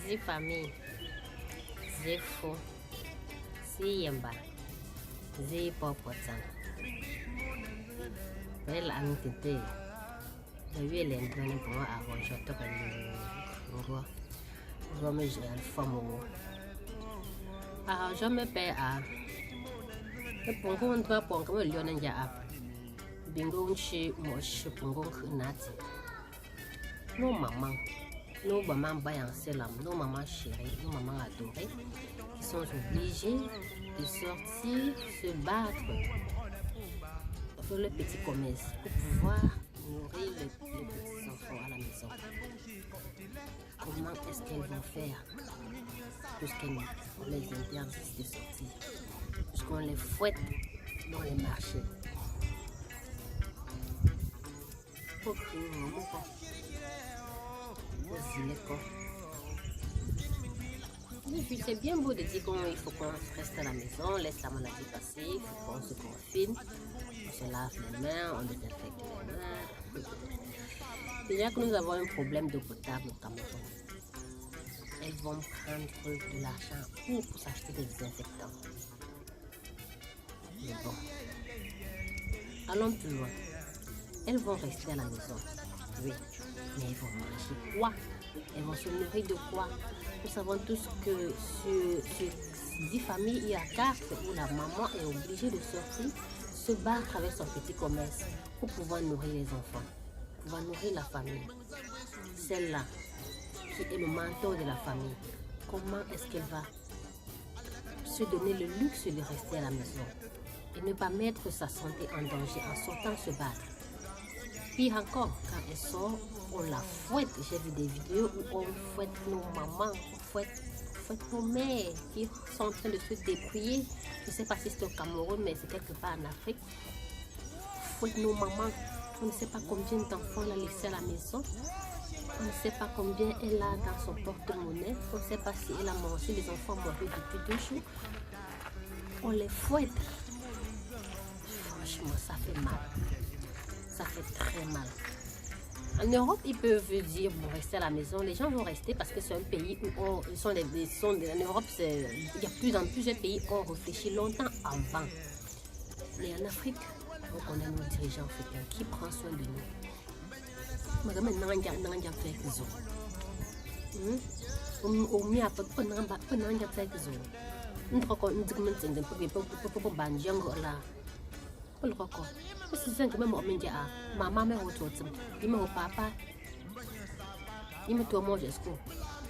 zi famille, zi fo, zi yemba, zi popotan. Elle a un tête. Le huile est en pour moi à roger tout comme le roi. Comme j'ai une femme. Ah, je me paie à. Le pongo on doit pongo comme le lion en ya. Bingo un chi moche pongo nati. Nos mamans, nos mamans baillent en selam, nos mamans chéries, nos mamans adorées, qui sont obligées de sortir, se battre pour le petit commerce, pour pouvoir nourrir les petits enfants à la maison. Comment est-ce qu'elles vont faire puisqu'on les interdit de sortir, puisqu'on les fouette dans les marchés? Pour que c'est bien beau de dire qu'il faut qu'on reste à la maison, laisse la maladie passer, il faut qu'on se confine, on se lave les mains, on désinfecte les mains. Déjà que nous avons un problème d'eau potable au Cameroun, elles vont prendre de l'argent pour s'acheter des désinfectants. Mais bon, allons plus loin. Elles vont rester à la maison, oui, mais elles vont manger quoi? Elles vont se nourrir de quoi? Nous savons tous que sur 10 familles, il y a 4 où la maman est obligée de sortir, se battre avec son petit commerce pour pouvoir nourrir les enfants, pour pouvoir nourrir la famille. Celle-là, qui est le mentor de la famille, comment est-ce qu'elle va se donner le luxe de rester à la maison et ne pas mettre sa santé en danger en sortant se battre? Pire encore, quand elle sort, on la fouette. J'ai vu des vidéos où on fouette nos mamans, on fouette nos mères qui sont en train de se dépouiller. Je ne sais pas si c'est au Cameroun, mais c'est quelque part en Afrique. Fouette nos mamans. On ne sait pas combien d'enfants elle a laissé à la maison. On ne sait pas combien elle a dans son porte-monnaie. On ne sait pas si elle a mangé les enfants morts depuis 2 jours. On les fouette. Franchement, ça fait mal. Ça fait très mal. En Europe, ils peuvent dire, bon, rester à la maison. Les gens vont rester parce que c'est un pays où en Europe, il y a plusieurs pays où on réfléchit longtemps avant. Mais en Afrique, on a nos dirigeants africains qui prennent soin de nous. C'est que même maman me retrouve, il me papa, il me tourne jusqu'au,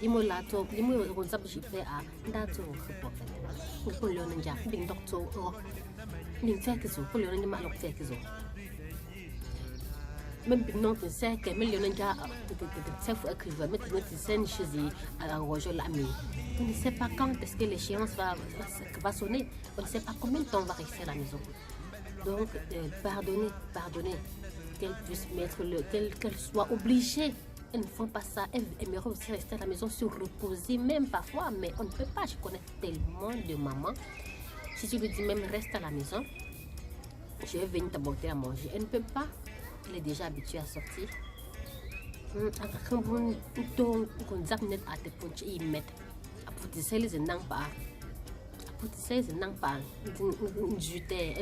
il me la tourne, il me regarde si fait à d'attendre pour faire. Pour le ninja, bien docteur, il fait que ça, pour le ninja mal fait que ça. Même non que c'est que mais le ninja, c'est faut écrire, mettre scène chez à Roger l'ami. On ne sait pas quand est-ce que l'échéance va sonner, on ne sait pas combien de temps on va rester à la maison. Donc, pardonnez, qu'elle puisse qu'elle soit obligée. Elles ne font pas ça. Elles aimeraient aussi rester à la maison, se reposer, même parfois, mais on ne peut pas. Je connais tellement de mamans. Si tu lui dis même reste à la maison, je vais venir t'apporter à manger. Elle ne peut pas. Elle est déjà habituée à sortir. Elle ne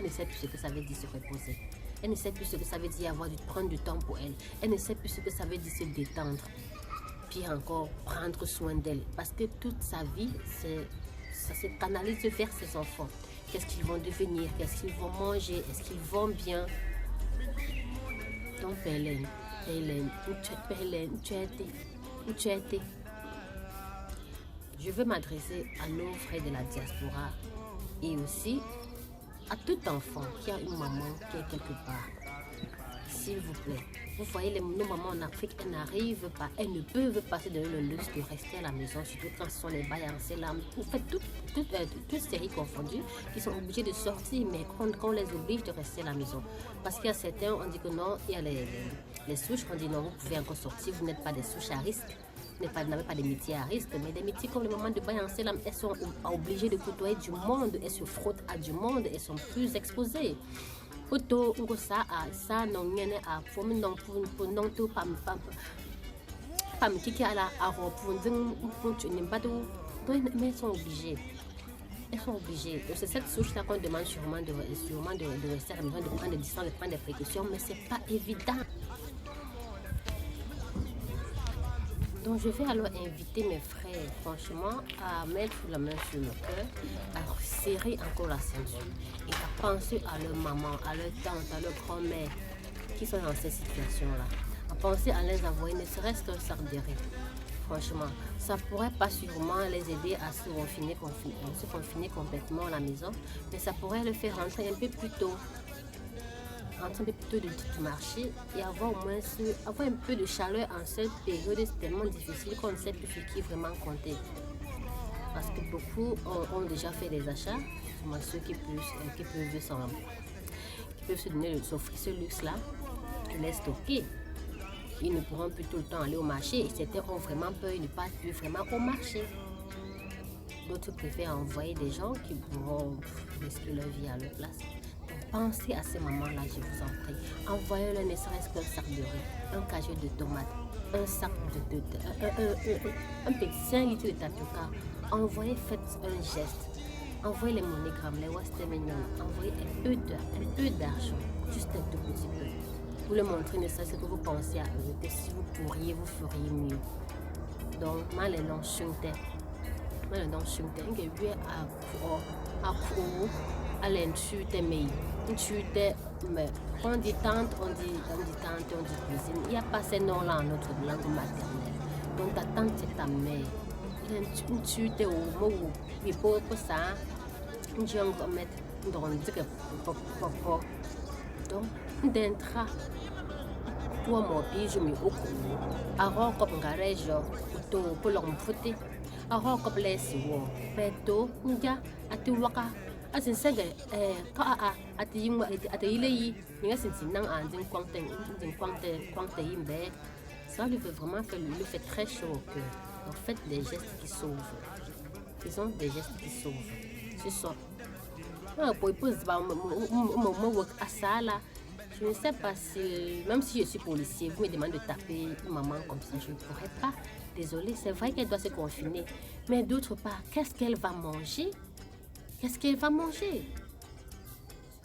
sait plus ce que ça veut dire se reposer. Elle ne sait plus ce que ça veut dire prendre du temps pour elle. Elle ne sait plus ce que ça veut dire se détendre. Puis encore, prendre soin d'elle. Parce que toute sa vie, ça se canalise vers ses enfants. Qu'est-ce qu'ils vont devenir? Qu'est-ce qu'ils vont manger? Est-ce qu'ils vont bien? Donc, Hélène, où tu as été? Je veux m'adresser à nos frères de la diaspora et aussi à tout enfant qui a une maman qui est quelque part. S'il vous plaît, vous voyez nos mamans en Afrique, elles n'arrivent pas, elles ne peuvent pas se donner le luxe de rester à la maison, surtout quand ce sont les bails en selam. Vous faites toutes séries confondues qui sont obligées de sortir, mais qu'on les oblige de rester à la maison. Parce qu'il y a certains, on dit que non, il y a les souches, on dit non, vous pouvez encore sortir, vous n'êtes pas des souches à risque. N'avez pas des métiers à risque, mais des métiers comme le moment de bail en selam, elles sont obligées de côtoyer du monde, elles se frottent à du monde, elles sont plus exposées. Poto ça non à pour non pour non tout pas femme qui a la robe pour tu n'aimes pas tout, mais elles sont obligées. Elles sont obligées. C'est cette souche-là qu'on demande sûrement de rester à la maison, de prendre des distances, de prendre des précautions, mais c'est pas évident. Donc je vais alors inviter mes frères, franchement, à mettre la main sur le cœur, à serrer encore la ceinture et à penser à leur maman, à leur tante, à leur grand-mère qui sont dans cette situation-là. À penser à les envoyer, ne serait-ce qu'un sac de riz. Franchement, ça pourrait pas sûrement les aider à se confiner complètement à la maison, mais ça pourrait le faire rentrer un peu plus tôt. Rentrer un peu plus tôt du marché et avoir au moins avoir un peu de chaleur en cette période tellement difficile qu'on ne sait plus ce qui est vraiment compté. Parce que beaucoup ont déjà fait des achats, ceux qui peuvent se donner s'offrir ce luxe-là, les stocker. Ils ne pourront plus tout le temps aller au marché et certains ont vraiment peur, ils ne partent plus vraiment au marché. D'autres préfèrent envoyer des gens qui pourront risquer leur vie à leur place. Pensez à ces mamans-là, je vous en prie. Envoyez-leur ne serait-ce qu'un sac de riz, un casier de tomates, un sac un petit 5 litres de tapioca. Envoyez, faites un geste. Envoyez les monogrammes, les Western Union. Envoyez un peu d'argent, juste un tout petit peu. Pour le montrer ne serait-ce que vous pensez à eux, que si vous pourriez, vous feriez mieux. Donc, moi, les noms chantaient. À l'intuition, mais on dit tante, on dit cuisine. Il n'y a pas ces noms-là en notre langue maternelle. Donc ta tante c'est ta mère. Tu t'es au mot, il faut que ça, tu vas mettre dans le truc. Donc, d'entra, toi mon pays, je me occupe. Alors comme garage, pour l'emporter. Alors comme les siwo, peto, n'ya, atuwaka. Asin sege ka atayilei ninga sinsinang anjing kwangte yimbe. Ça lui fait vraiment fait très chaud au cœur. En fait des gestes qui sauvent. Ils ont des gestes qui sauvent. C'est ça. Je ne sais pas si, même si je suis policier, vous me demandez de taper une maman comme ça, je ne pourrais pas. Désolée, c'est vrai qu'elle doit se confiner. Mais d'autre part, qu'est-ce qu'elle va manger? Qu'est-ce qu'elle va manger?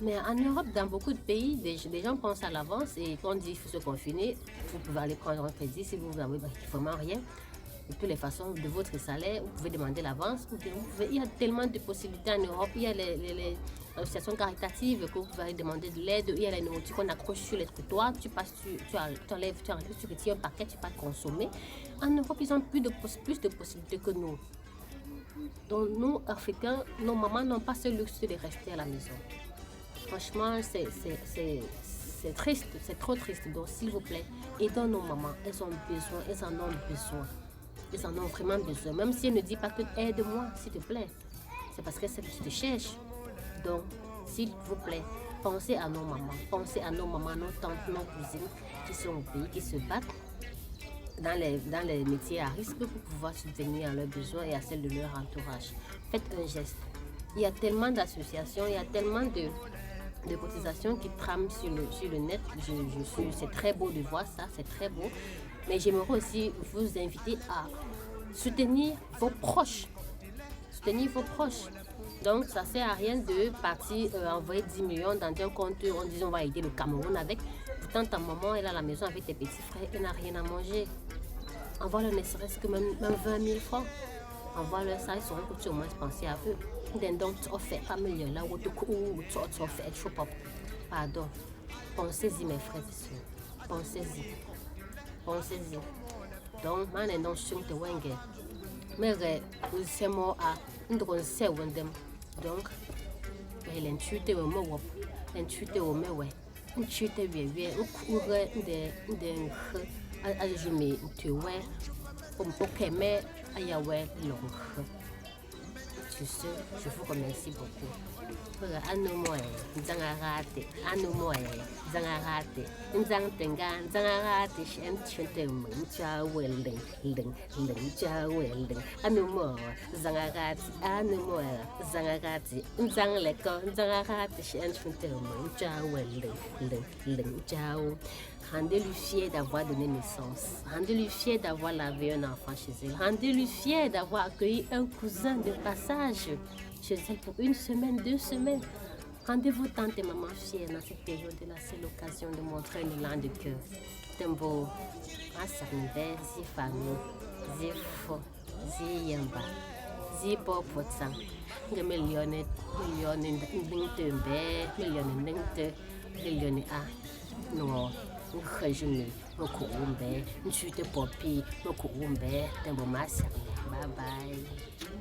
Mais en Europe, dans beaucoup de pays, des gens pensent à l'avance et quand on dit qu'il faut se confiner, vous pouvez aller prendre un crédit si vous n'avez vraiment rien. De toutes les façons, de votre salaire, vous pouvez demander l'avance. Il y a tellement de possibilités en Europe. Il y a les associations caritatives que vous pouvez aller demander de l'aide. Il y a les nourritures qu'on accroche sur les trottoirs. Tu enlèves, tu retires un paquet, tu vas consommer. En Europe, ils ont plus de possibilités que nous. Donc nous, Africains, nos mamans n'ont pas ce luxe de rester à la maison. Franchement, c'est triste, c'est trop triste. Donc s'il vous plaît, aidons nos mamans. Elles ont besoin, elles en ont besoin. Elles en ont vraiment besoin. Même si elles ne disent pas que aide-moi, s'il te plaît. C'est parce qu'elles te cherchent. Donc, s'il vous plaît, pensez à nos mamans. Pensez à nos mamans, nos tantes, nos cousines qui sont au pays, qui se battent dans les métiers à risque pour pouvoir subvenir à leurs besoins et à celles de leur entourage. Faites un geste. Il y a tellement d'associations, il y a tellement de cotisations qui trament sur le net. C'est très beau de voir ça, c'est très beau. Mais j'aimerais aussi vous inviter à soutenir vos proches. Soutenir vos proches. Donc, ça ne sert à rien de partir envoyer 10 millions dans un compte en disant on va aider le Cameroun avec. Pourtant, ta maman, elle est à la maison avec tes petits frères, elle n'a rien à manger. Envoie-leur ne serait-ce que même 20 000 francs. Envoie-leur ça, ils sauront que tu au moins penser à eux. Donc, tu as fait pas million là où tu as fait être chaud. Pardon. Pensez-y, mes frères et sœurs. Pensez-y. Pensez-y. Donc, maintenant, je suis un peu mais c'est moi à une grande sœur. Donc, l'intuité au mot, l'intuité au mot, l'intuité bien, je me tu vois, pour mais il y a ouais long. Tu sais, je vous remercie beaucoup. Anumoy, Zangarate, Anumoy, Zangarate, Nzantenga, Zangarate, Shentum, Chawelling, Chawelling, Anumo, Zangarate, Anumo, Zangarate, Nzangleko, Zangarate, Shentum, Chawelling, Chow. Rendez-lui fier d'avoir donné naissance. Rendez-lui fier d'avoir lavé un enfant chez elle. Rendez-lui fier d'avoir accueilli un cousin de passage chez elle pour 1 semaine, 2 semaines. Rendez-vous tante et maman fiers dans cette période-là. C'est l'occasion de montrer un élan de cœur. Tembo, asarnibe, zi famille, zi fo, zi yamba, zi popotsa. Nga million a no khajumi no kuumbe nchute popi no kuumbe tembo masarne. Bye bye.